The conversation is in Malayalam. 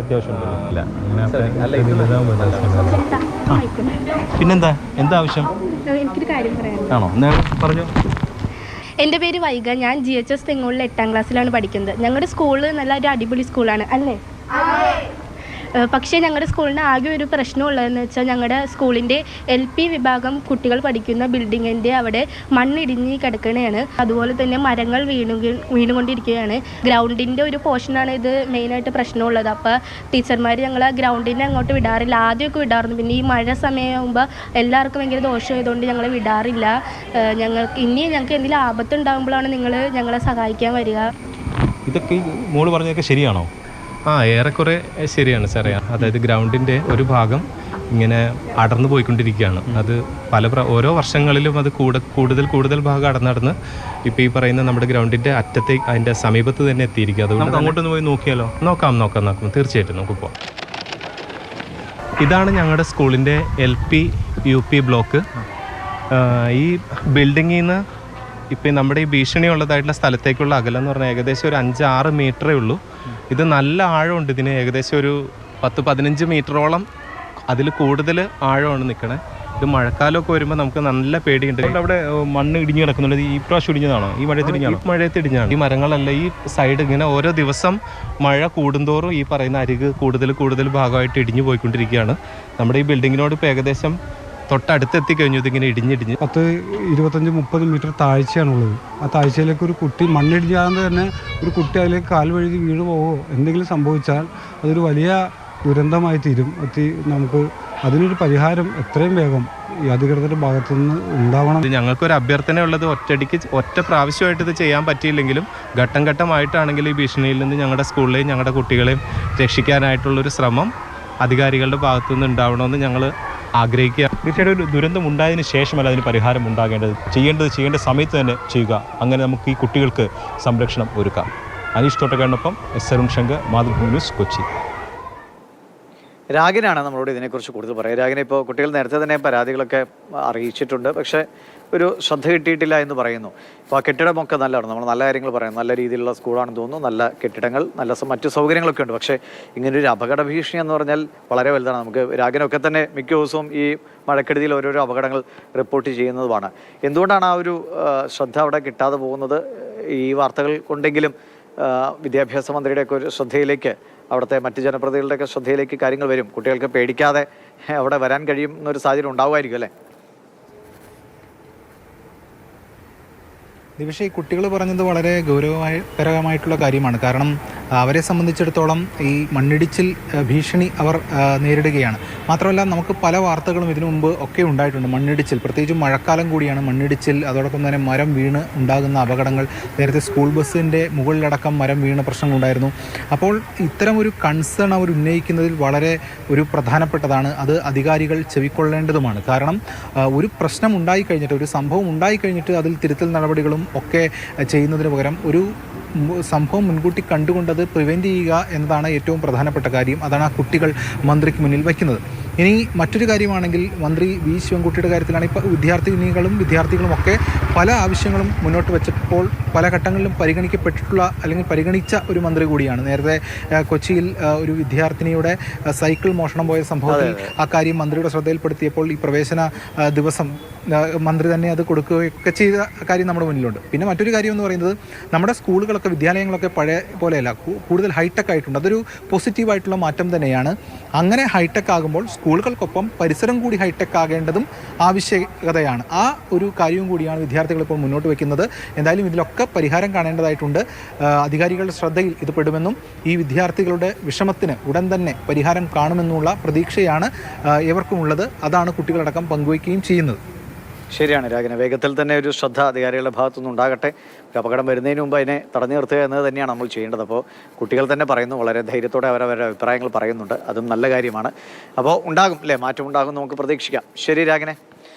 അത്യാവശ്യം പിന്നെന്താ ആവശ്യം എനിക്കൊരു കാര്യം പറയാം. ആണോ? പറഞ്ഞോ. എൻ്റെ പേര് വൈഗ. ഞാൻ GHS തെങ്ങോളിൽ 8ാം ക്ലാസ്സിലാണ് പഠിക്കുന്നത്. ഞങ്ങളുടെ സ്കൂള് നല്ല ഒരു അടിപൊളി സ്കൂളാണ് അല്ലേ? പക്ഷേ ഞങ്ങളുടെ സ്കൂളിന് ആകെ ഒരു പ്രശ്നമുള്ളതെന്ന് വെച്ചാൽ ഞങ്ങളുടെ സ്കൂളിൻ്റെ LP വിഭാഗം കുട്ടികൾ പഠിക്കുന്ന ബിൽഡിങ്ങിൻ്റെ അവിടെ മണ്ണിടിഞ്ഞ് കിടക്കണയാണ്. അതുപോലെ തന്നെ മരങ്ങൾ വീണുകൊണ്ടിരിക്കുകയാണ്. ഗ്രൗണ്ടിൻ്റെ ഒരു പോർഷനാണ് ഇത് മെയിനായിട്ട് പ്രശ്നമുള്ളത്. അപ്പോൾ ടീച്ചർമാർ ഞങ്ങൾ ആ ഗ്രൗണ്ടിനെ അങ്ങോട്ട് വിടാറില്ല. ആദ്യമൊക്കെ വിടാറുണ്ട്. പിന്നെ ഈ മഴ സമയമാകുമ്പോൾ എല്ലാവർക്കും ഭയങ്കര ദോഷമായതുകൊണ്ട് ഞങ്ങൾ വിടാറില്ല. ഞങ്ങൾക്ക് എന്തെങ്കിലും ആപത്തുണ്ടാകുമ്പോഴാണ് നിങ്ങൾ ഞങ്ങളെ സഹായിക്കാൻ വരിക. ഇതൊക്കെ മോള് പറഞ്ഞതൊക്കെ ശരിയാണോ? ഏറെക്കുറെ ശരിയാണ് സാറേ. അതായത് ഗ്രൗണ്ടിൻ്റെ ഒരു ഭാഗം ഇങ്ങനെ അടർന്നു പോയിക്കൊണ്ടിരിക്കുകയാണ്. അത് ഓരോ വർഷങ്ങളിലും അത് കൂടുതൽ ഭാഗം അടർന്നടന്ന് ഇപ്പോൾ ഈ പറയുന്ന നമ്മുടെ ഗ്രൗണ്ടിൻ്റെ അറ്റത്തേക്ക് അതിൻ്റെ സമീപത്ത് തന്നെ എത്തിയിരിക്കുക. അതുകൊണ്ട് അങ്ങോട്ടൊന്ന് പോയി നോക്കിയാലോ? നോക്കാം തീർച്ചയായിട്ടും നമുക്ക് പോവാം. ഇതാണ് ഞങ്ങളുടെ സ്കൂളിൻ്റെ LP UP ബ്ലോക്ക്. ഈ ബിൽഡിങ്ങിൽ നിന്ന് ഇപ്പം നമ്മുടെ ഈ ഭീഷണി ഉള്ളതായിട്ടുള്ള സ്ഥലത്തേക്കുള്ള അകലം എന്ന് പറഞ്ഞാൽ ഏകദേശം ഒരു 5-6 മീറ്ററേ ഉള്ളൂ. ഇത് നല്ല ആഴമുണ്ട്. ഇതിന് ഏകദേശം ഒരു 10-15 മീറ്ററോളം അതിൽ കൂടുതൽ ആഴമാണ് നിൽക്കണേ. ഇത് മഴക്കാലമൊക്കെ വരുമ്പോൾ നമുക്ക് നല്ല പേടിയുണ്ട്. അവിടെ മണ്ണ് ഇടിഞ്ഞ് കിടക്കുന്നുണ്ട്. ഈ പ്രാവശ്യം ഇടിഞ്ഞതാണോ? ഈ മഴയത്ത് ഇടിഞ്ഞാണ്. ഈ മരങ്ങളല്ല, ഈ സൈഡ് ഇങ്ങനെ ഓരോ ദിവസം മഴ കൂടുന്തോറും ഈ പറയുന്ന അരിക് കൂടുതൽ ഭാഗമായിട്ട് ഇടിഞ്ഞു പോയിക്കൊണ്ടിരിക്കുകയാണ്. നമ്മുടെ ഈ ബിൽഡിങ്ങിനോട് ഇപ്പോൾ ഏകദേശം തൊട്ടടുത്തെത്തി കഴിഞ്ഞു. ഇതിങ്ങനെ ഇടിഞ്ഞിടിഞ്ഞ് 10-25-30 മീറ്റർ താഴ്ചയാണുള്ളത്. ആ താഴ്ചയിലേക്ക് ഒരു കുട്ടി മണ്ണിടിഞ്ഞാതെ തന്നെ ഒരു കുട്ടി അതിലേക്ക് കാൽ വഴുതി വീണ് പോവോ എന്തെങ്കിലും സംഭവിച്ചാൽ അതൊരു വലിയ ദുരന്തമായി തീരും. നമുക്ക് അതിനൊരു പരിഹാരം എത്രയും വേഗം ഈ അധികൃതരുടെ ഭാഗത്തുനിന്ന് ഉണ്ടാവണം. ഞങ്ങൾക്കൊരു അഭ്യർത്ഥന ഉള്ളത്, ഒറ്റ പ്രാവശ്യമായിട്ട് ഇത് ചെയ്യാൻ പറ്റിയില്ലെങ്കിലും ഘട്ടം ഘട്ടമായിട്ടാണെങ്കിൽ ഈ ഭീഷണിയിൽ നിന്ന് ഞങ്ങളുടെ സ്കൂളിലെയും ഞങ്ങളുടെ കുട്ടികളെയും രക്ഷിക്കാനായിട്ടുള്ളൊരു ശ്രമം അധികാരികളുടെ ഭാഗത്തുനിന്ന് ഉണ്ടാവണമെന്ന് ഞങ്ങൾ ആഗ്രഹിക്കുക. തീർച്ചയായിട്ടും ഒരു ദുരന്തം ഉണ്ടായതിനു ശേഷമല്ല അതിന് പരിഹാരം ഉണ്ടാകേണ്ടത്. ചെയ്യേണ്ട സമയത്ത് തന്നെ ചെയ്യുക. അങ്ങനെ നമുക്ക് ഈ കുട്ടികൾക്ക് സംരക്ഷണം ഒരുക്കാം. അനീഷ് തോട്ടക്കാടിനൊപ്പം അരുൺ ശങ്കർ, മാതൃഭൂമി ന്യൂസ്, കൊച്ചി. രാഗിനാണ് നമ്മളോട് ഇതിനെക്കുറിച്ച് കൂടുതൽ പറയുക. രാഗിനെ ഇപ്പോൾ കുട്ടികൾ നേരത്തെ തന്നെ പരാതികളൊക്കെ അറിയിച്ചിട്ടുണ്ട്, പക്ഷേ ഒരു ശ്രദ്ധ കിട്ടിയിട്ടില്ല എന്ന് പറയുന്നു. ഇപ്പോൾ ആ കെട്ടിടമൊക്കെ നല്ലതാണ്, നമ്മൾ നല്ല കാര്യങ്ങൾ പറയാം, നല്ല രീതിയിലുള്ള സ്കൂളാണെന്ന് തോന്നുന്നു, നല്ല കെട്ടിടങ്ങൾ, നല്ല മറ്റു സൗകര്യങ്ങളൊക്കെ ഉണ്ട്. പക്ഷേ ഇങ്ങനൊരു അപകട ഭീഷണി എന്ന് പറഞ്ഞാൽ വളരെ വലുതാണ്. നമുക്ക് രാഗിനൊക്കെ തന്നെ മിക്ക ദിവസവും ഈ മഴക്കെടുതിയിൽ ഓരോരോ അപകടങ്ങൾ റിപ്പോർട്ട് ചെയ്യുന്നതുമാണ്. എന്തുകൊണ്ടാണ് ആ ഒരു ശ്രദ്ധ അവിടെ കിട്ടാതെ പോകുന്നത്? ഈ വാർത്തകൾ കൊണ്ടെങ്കിലും വിദ്യാഭ്യാസ മന്ത്രിയുടെയൊക്കെ ഒരു ശ്രദ്ധയിലേക്ക്, അവിടുത്തെ മറ്റ് ജനപ്രതിനിധികളുടെയൊക്കെ ശ്രദ്ധയിലേക്ക് കാര്യങ്ങൾ വരും. കുട്ടികൾക്ക് പേടിക്കാതെ അവിടെ വരാൻ കഴിയും എന്നൊരു സാഹചര്യം ഉണ്ടാവുമായിരിക്കും അല്ലേ? ദിവിഷ, ഈ കുട്ടികൾ പറഞ്ഞത് വളരെ ഗൗരവകരമായിട്ടുള്ള കാര്യമാണ്. കാരണം അവരെ സംബന്ധിച്ചിടത്തോളം ഈ മണ്ണിടിച്ചിൽ ഭീഷണി അവർ നേരിടുകയാണ്. മാത്രമല്ല, നമുക്ക് പല വാർത്തകളും ഇതിനു മുമ്പ് ഒക്കെ ഉണ്ടായിട്ടുണ്ട്. മണ്ണിടിച്ചിൽ, പ്രത്യേകിച്ചും മഴക്കാലം കൂടിയാണ്, മണ്ണിടിച്ചിൽ, അതോടൊപ്പം തന്നെ മരം വീണ് ഉണ്ടാകുന്ന അപകടങ്ങൾ. നേരത്തെ സ്കൂൾ ബസ്സിൻ്റെ മുകളിലടക്കം മരം വീണ പ്രശ്നങ്ങളുണ്ടായിരുന്നു. അപ്പോൾ ഇത്തരം ഒരു കൺസേൺ അവർ ഉന്നയിക്കുന്നതിൽ വളരെ ഒരു പ്രധാനപ്പെട്ടതാണ്. അത് അധികാരികൾ ചെവിക്കൊള്ളേണ്ടതുമാണ്. കാരണം ഒരു പ്രശ്നം ഉണ്ടായിക്കഴിഞ്ഞിട്ട്, ഒരു സംഭവം ഉണ്ടായിക്കഴിഞ്ഞിട്ട് അതിൽ തിരുത്തൽ നടപടികളും ഒക്കെ ചെയ്യുന്നതിന് പകരം ഒരു സംഭവം മുൻകൂട്ടി കണ്ടുകൊണ്ടത് പ്രിവെൻറ്റ് ചെയ്യുക എന്നതാണ് ഏറ്റവും പ്രധാനപ്പെട്ട കാര്യം. അതാണ് ആ കുട്ടികൾ മന്ത്രിക്ക് മുന്നിൽ വയ്ക്കുന്നത്. ഇനി മറ്റൊരു കാര്യമാണെങ്കിൽ, മന്ത്രി വി ശിവൻകുട്ടിയുടെ കാര്യത്തിലാണ് ഇപ്പോൾ വിദ്യാർത്ഥികളും ഒക്കെ പല ആവശ്യങ്ങളും മുന്നോട്ട് വെച്ചപ്പോൾ പല ഘട്ടങ്ങളിലും പരിഗണിച്ച ഒരു മന്ത്രി കൂടിയാണ്. നേരത്തെ കൊച്ചിയിൽ ഒരു വിദ്യാർത്ഥിനിയുടെ സൈക്കിൾ മോഷണം പോയ സംഭവത്തിൽ ആ കാര്യം മന്ത്രിയുടെ ശ്രദ്ധയിൽപ്പെടുത്തിയപ്പോൾ ഈ പ്രവേശന ദിവസം മന്ത്രി തന്നെ അത് കൊടുക്കുകയൊക്കെ ചെയ്ത കാര്യം നമ്മുടെ മുന്നിലുണ്ട്. പിന്നെ മറ്റൊരു കാര്യം എന്ന് പറയുന്നത്, നമ്മുടെ സ്കൂളുകളൊക്കെ, വിദ്യാലയങ്ങളൊക്കെ പഴയ പോലെയല്ല, കൂടുതൽ ഹൈടെക് ആയിട്ടുണ്ട്. അതൊരു പോസിറ്റീവായിട്ടുള്ള മാറ്റം തന്നെയാണ്. അങ്ങനെ ഹൈടെക് ആകുമ്പോൾ സ്കൂളുകൾക്കൊപ്പം പരിസരം കൂടി ഹൈടെക് ആകേണ്ടതും ആവശ്യകതയാണ്. ആ ഒരു കാര്യവും കൂടിയാണ് വിദ്യാർത്ഥികൾ ഇപ്പോൾ മുന്നോട്ട് വയ്ക്കുന്നത്. എന്തായാലും ഇതിലൊക്കെ പരിഹാരം കാണേണ്ടതായിട്ടുണ്ട്. അധികാരികളുടെ ശ്രദ്ധയിൽ ഇത് പെടുമെന്നും ഈ വിദ്യാർത്ഥികളുടെ വിഷമത്തിന് ഉടൻ തന്നെ പരിഹാരം കാണുമെന്നുള്ള പ്രതീക്ഷയാണ് ഏവർക്കുമുള്ളത്. അതാണ് കുട്ടികളടക്കം പങ്കുവയ്ക്കുകയും ചെയ്യുന്നത്. ശരിയാണ് രാഗിന, വേഗത്തിൽ തന്നെ ഒരു ശ്രദ്ധ അധികാരികളുടെ ഭാഗത്തുനിന്ന് ഉണ്ടാകട്ടെ. ഒരു അപകടം വരുന്നതിന് മുമ്പ് അതിനെ തടഞ്ഞു നിർത്തുക എന്നത് തന്നെയാണ് നമ്മൾ ചെയ്യേണ്ടത്. അപ്പോൾ കുട്ടികൾ തന്നെ പറയുന്നു, വളരെ ധൈര്യത്തോടെ അവരവരുടെ അഭിപ്രായങ്ങൾ പറയുന്നുണ്ട്. അതും നല്ല കാര്യമാണ്. അപ്പോൾ ഉണ്ടാകും അല്ലേ, മാറ്റം ഉണ്ടാകും നമുക്ക് പ്രതീക്ഷിക്കാം. ശരി രാഗിനെ.